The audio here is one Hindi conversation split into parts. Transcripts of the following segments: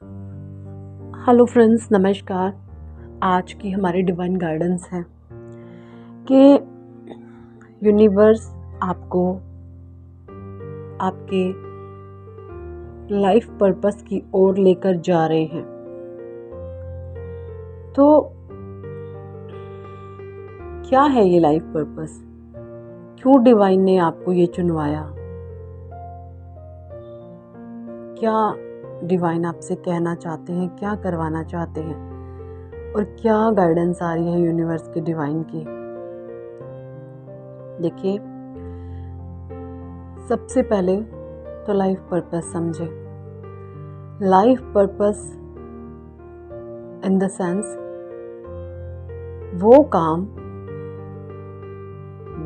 हेलो फ्रेंड्स, नमस्कार। आज की हमारी डिवाइन गाइडेंस है कि यूनिवर्स आपको आपके लाइफ पर्पस की ओर लेकर जा रहे हैं। तो क्या है ये लाइफ पर्पस? क्यों डिवाइन ने आपको ये चुनवाया? क्या डिवाइन आपसे कहना चाहते हैं, क्या करवाना चाहते हैं और क्या गाइडेंस आ रही है यूनिवर्स के डिवाइन की? देखिए, सबसे पहले तो लाइफ पर्पस समझे। Life purpose in the sense वो काम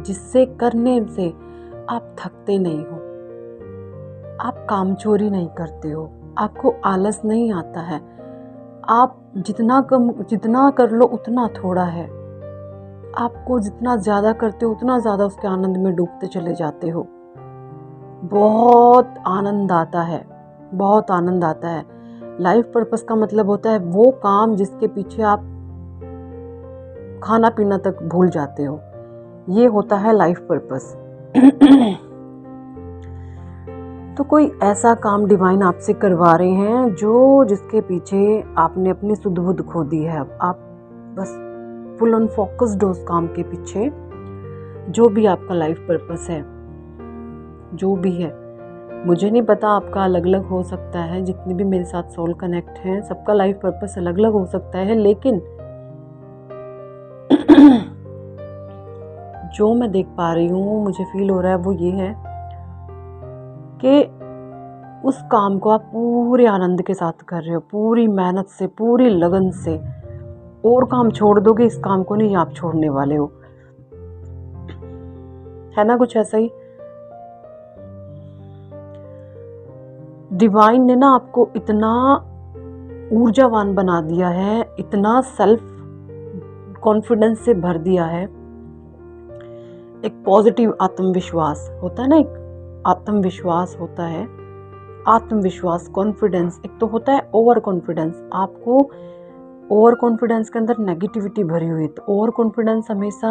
जिससे करने से आप थकते नहीं हो, आप कामचोरी नहीं करते हो, आपको आलस नहीं आता है, आप जितना कर लो उतना थोड़ा है, आपको जितना ज़्यादा करते हो उतना ज़्यादा उसके आनंद में डूबते चले जाते हो। बहुत आनंद आता है, बहुत आनंद आता है। लाइफ पर्पस का मतलब होता है वो काम जिसके पीछे आप खाना पीना तक भूल जाते हो, ये होता है लाइफ पर्पस। तो कोई ऐसा काम डिवाइन आपसे करवा रहे हैं जिसके पीछे आपने अपनी सुध बुध खो दी है। अब आप बस फुल ऑन फोकस्ड हो उस काम के पीछे। जो भी आपका लाइफ पर्पस है, जो भी है, मुझे नहीं पता, आपका अलग अलग हो सकता है। जितने भी मेरे साथ सोल कनेक्ट हैं सबका लाइफ पर्पस अलग अलग हो सकता है, लेकिन जो मैं देख पा रही हूँ, मुझे फील हो रहा है वो ये है कि उस काम को आप पूरे आनंद के साथ कर रहे हो, पूरी मेहनत से, पूरी लगन से। और काम छोड़ दोगे, इस काम को नहीं आप छोड़ने वाले हो, है ना? कुछ ऐसा ही डिवाइन ने ना आपको इतना ऊर्जावान बना दिया है, इतना सेल्फ कॉन्फिडेंस से भर दिया है। एक पॉजिटिव आत्मविश्वास होता है ना, एक आत्मविश्वास होता है, आत्मविश्वास, कॉन्फिडेंस। एक तो होता है ओवर कॉन्फिडेंस। आपको ओवर कॉन्फिडेंस के अंदर नेगेटिविटी भरी हुई है, तो ओवर कॉन्फिडेंस हमेशा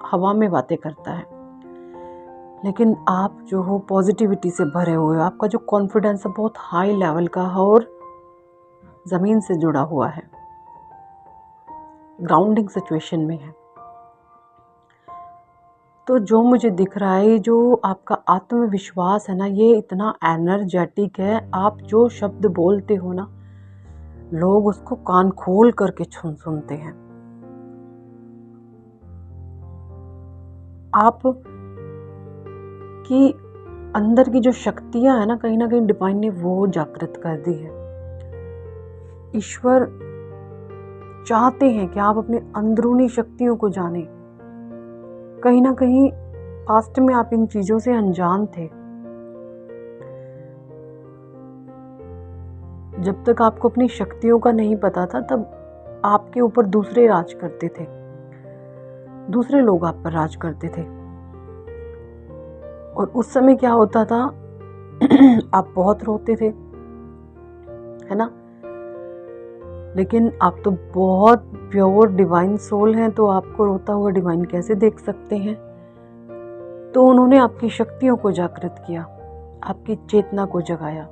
हवा में बातें करता है, लेकिन आप जो हो पॉजिटिविटी से भरे हुए हो। आपका जो कॉन्फिडेंस है बहुत हाई लेवल का है और ज़मीन से जुड़ा हुआ है, ग्राउंडिंग सिचुएशन में है। तो जो मुझे दिख रहा है, जो आपका आत्मविश्वास है ना, ये इतना एनर्जेटिक है। आप जो शब्द बोलते हो ना, लोग उसको कान खोल करके सुनते हैं। आप की अंदर की जो शक्तियां है ना कहीं डिवाइन ने वो जागृत कर दी है। ईश्वर चाहते हैं कि आप अपनी अंदरूनी शक्तियों को जानें। कहीं ना कहीं पास्ट में आप इन चीजों से अनजान थे। जब तक आपको अपनी शक्तियों का नहीं पता था, तब आपके ऊपर दूसरे राज करते थे, दूसरे लोग आप पर राज करते थे। और उस समय क्या होता था, आप बहुत रोते थे, है ना? लेकिन आप तो बहुत प्योर डिवाइन सोल हैं, तो आपको रोता हुआ डिवाइन कैसे देख सकते हैं? तो उन्होंने आपकी शक्तियों को जागृत किया, आपकी चेतना को जगाया,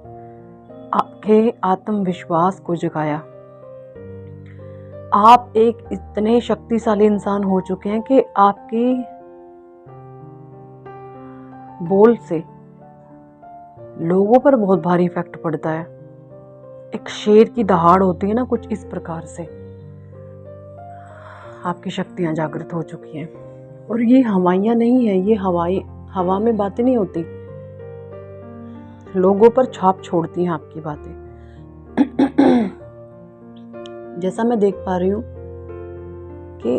आपके आत्मविश्वास को जगाया। आप एक इतने शक्तिशाली इंसान हो चुके हैं कि आपकी बोल से लोगों पर बहुत भारी इफेक्ट पड़ता है। एक शेर की दहाड़ होती है ना, कुछ इस प्रकार से आपकी शक्तियां जागृत हो चुकी हैं। और ये हवाइयां नहीं है, ये हवा में बातें नहीं होती, लोगों पर छाप छोड़ती हैं आपकी बातें। जैसा मैं देख पा रही हूँ कि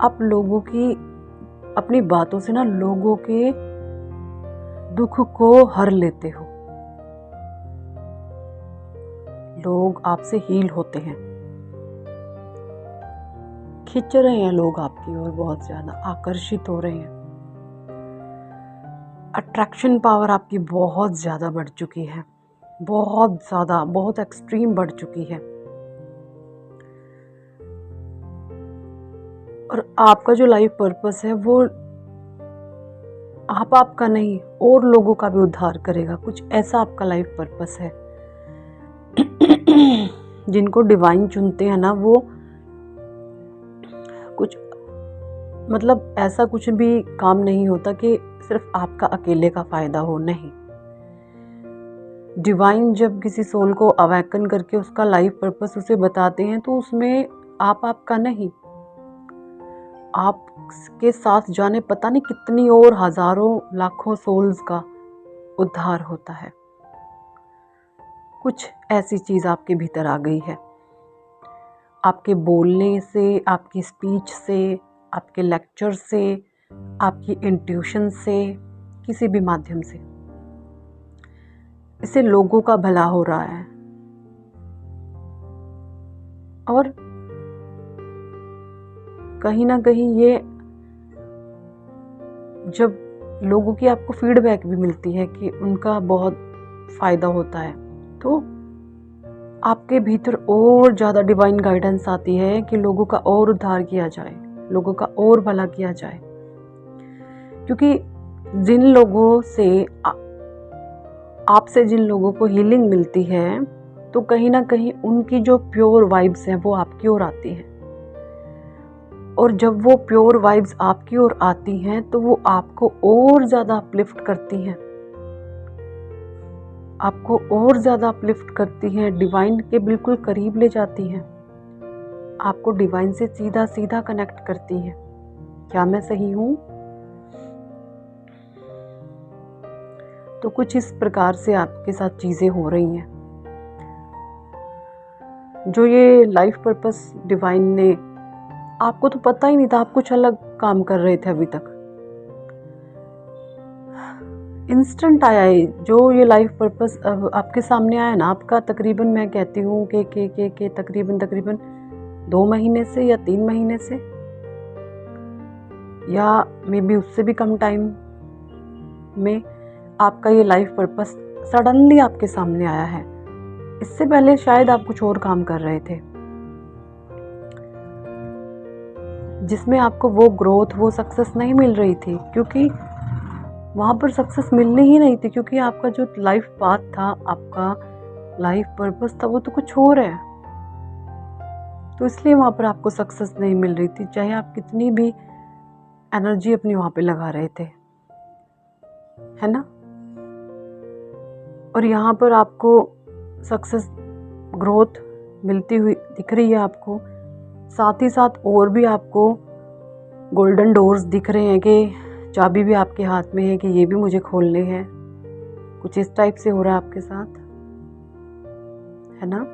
आप लोगों की अपनी बातों से ना लोगों के दुख को हर लेते हो। लोग आपसे हील होते हैं, खिंच रहे हैं लोग आपकी ओर, बहुत ज्यादा आकर्षित हो रहे हैं। अट्रैक्शन पावर आपकी बहुत ज्यादा बढ़ चुकी है, बहुत ज़्यादा, बहुत एक्सट्रीम बढ़ चुकी है। और आपका जो लाइफ पर्पस है वो आपका नहीं, और लोगों का भी उद्धार करेगा। कुछ ऐसा आपका लाइफ पर्पस है। जिनको डिवाइन चुनते हैं ना, वो कुछ मतलब ऐसा कुछ भी काम नहीं होता कि सिर्फ आपका अकेले का फायदा हो, नहीं। डिवाइन जब किसी सोल को अवेकन करके उसका लाइफ पर्पस उसे बताते हैं तो उसमें आपका नहीं, आपके साथ जाने पता नहीं कितनी और हजारों लाखों सोल्स का उद्धार होता है। कुछ ऐसी चीज़ आपके भीतर आ गई है, आपके बोलने से, आपकी स्पीच से, आपके लेक्चर से, आपकी इंट्यूशन से, किसी भी माध्यम से इससे लोगों का भला हो रहा है। और कहीं ना कहीं ये जब लोगों की आपको फीडबैक भी मिलती है कि उनका बहुत फ़ायदा होता है, तो आपके भीतर और ज़्यादा डिवाइन गाइडेंस आती है कि लोगों का और उद्धार किया जाए, लोगों का और भला किया जाए। क्योंकि जिन लोगों से आपसे जिन लोगों को हीलिंग मिलती है, तो कहीं ना कहीं उनकी जो प्योर वाइब्स हैं वो आपकी ओर आती हैं। और जब वो प्योर वाइब्स आपकी ओर आती हैं तो वो आपको और ज़्यादा अपलिफ्ट करती हैं, आपको और ज़्यादा अपलिफ्ट करती हैं, डिवाइन के बिल्कुल करीब ले जाती हैं, आपको डिवाइन से सीधा सीधा कनेक्ट करती हैं। क्या मैं सही हूँ? तो कुछ इस प्रकार से आपके साथ चीज़ें हो रही हैं। जो ये लाइफ पर्पस डिवाइन ने, आपको तो पता ही नहीं था, आप कुछ अलग काम कर रहे थे अभी तक। इंस्टेंट आया है जो ये लाइफ पर्पस अब आपके सामने आया ना, आपका तकरीबन, मैं कहती हूँ कि तकरीबन 2 महीने से या 3 महीने से, या मे बी उससे भी कम टाइम में आपका ये लाइफ पर्पस सडनली आपके सामने आया है। इससे पहले शायद आप कुछ और काम कर रहे थे जिसमें आपको वो ग्रोथ, वो सक्सेस नहीं मिल रही थी, क्योंकि वहाँ पर सक्सेस मिलनी ही नहीं थी, क्योंकि आपका जो लाइफ पाथ था, आपका लाइफ पर्पस था, वो तो कुछ और है। तो इसलिए वहाँ पर आपको सक्सेस नहीं मिल रही थी, चाहे आप कितनी भी एनर्जी अपनी वहाँ पे लगा रहे थे, है ना। और यहाँ पर आपको सक्सेस, ग्रोथ मिलती हुई दिख रही है आपको। साथ ही साथ और भी आपको गोल्डन डोर्स दिख रहे हैं कि चाबी भी आपके हाथ में है कि ये भी मुझे खोलने हैं। कुछ इस टाइप से हो रहा है आपके साथ, है ना।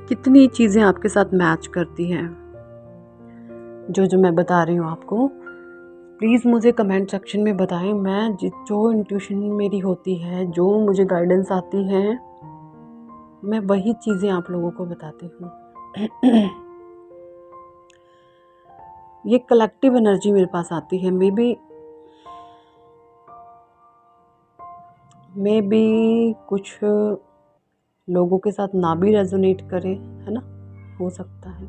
कितनी चीज़ें आपके साथ मैच करती हैं जो मैं बता रही हूँ आपको। प्लीज़ मुझे कमेंट सेक्शन में बताएं। मैं जो इंट्यूशन मेरी होती है, जो मुझे गाइडेंस आती है, मैं वही चीज़ें आप लोगों को बताती हूँ। ये कलेक्टिव एनर्जी मेरे पास आती है। मे बी कुछ लोगों के साथ ना भी रेजोनेट करे, है ना, हो सकता है।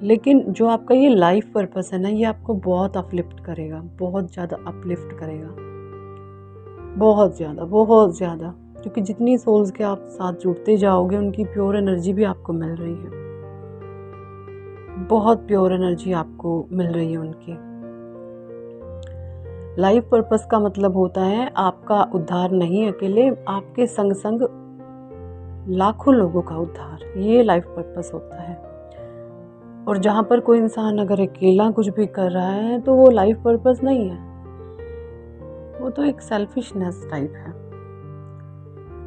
लेकिन जो आपका ये लाइफ पर्पस है ना, ये आपको बहुत अपलिफ्ट करेगा, बहुत ज़्यादा अपलिफ्ट करेगा, बहुत ज़्यादा। क्योंकि जितनी सोल्स के आप साथ जुड़ते जाओगे, उनकी प्योर एनर्जी भी आपको मिल रही है, बहुत प्योर एनर्जी आपको मिल रही है उनकी। लाइफ पर्पस का मतलब होता है आपका उद्धार नहीं अकेले, आपके संग संग लाखों लोगों का उद्धार, ये लाइफ पर्पस होता है। और जहाँ पर कोई इंसान अगर अकेला कुछ भी कर रहा है तो वो लाइफ पर्पस नहीं है, वो तो एक सेल्फिशनेस टाइप है।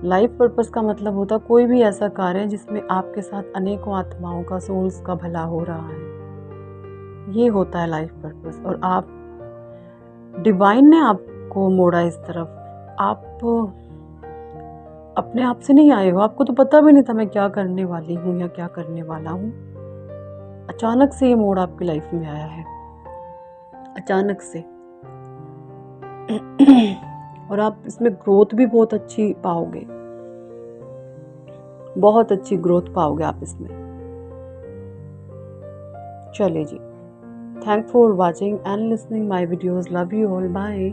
लाइफ पर्पस का मतलब होता है कोई भी ऐसा कार्य जिसमें आपके साथ अनेकों आत्माओं का, सोल्स का भला हो रहा है, ये होता है लाइफ पर्पस। और आप, डिवाइन ने आपको मोड़ा इस तरफ, आप अपने आप से नहीं आए हो, आपको तो पता भी नहीं था मैं क्या करने वाली हूँ या क्या करने वाला हूँ। अचानक से ये मोड़ आपकी लाइफ में आया है, अचानक से। और आप इसमें ग्रोथ भी बहुत अच्छी पाओगे, बहुत अच्छी ग्रोथ पाओगे आप इसमें। चलिए जी, thank for watching and listening my videos, love you all, bye.